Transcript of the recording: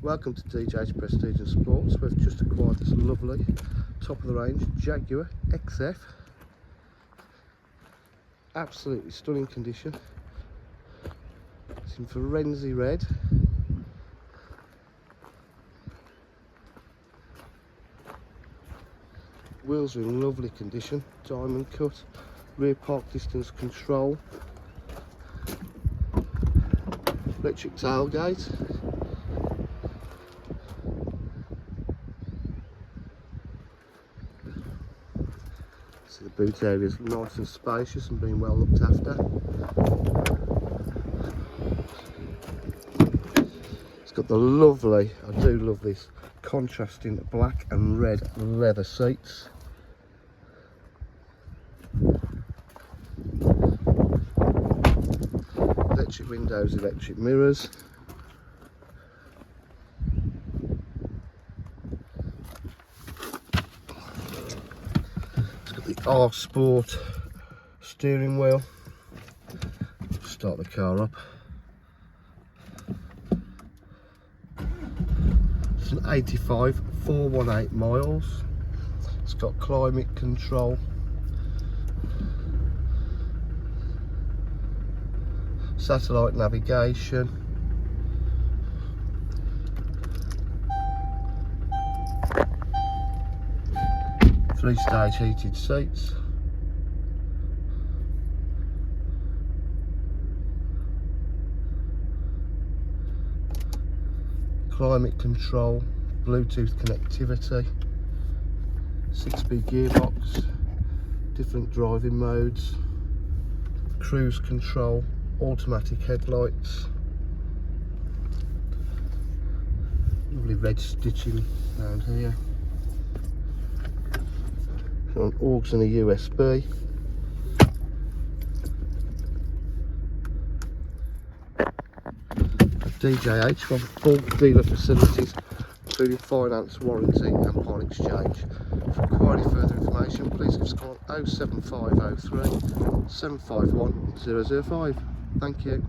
Welcome to DJ's Prestige and Sports. We've just acquired this lovely top of the range Jaguar XF. Absolutely stunning condition. It's in Firenze red. Wheels are in lovely condition, diamond cut, rear park distance control, electric tailgate. So the boot area is nice and spacious and being well looked after. It's got the lovely, I do love this, contrasting black and red leather seats. Electric windows, electric mirrors. It's got the R Sport steering wheel. Start the car up. It's an 85,418 miles. It's got climate control. Satellite navigation, three-stage heated seats, climate control, Bluetooth connectivity, 6-speed gearbox, different driving modes, cruise control, automatic headlights, lovely red stitching down here, got an aux and a USB, a DJH from full dealer facilities including finance, warranty and part exchange. For inquiry further information please give us a call on 07503 751 005. Thank you.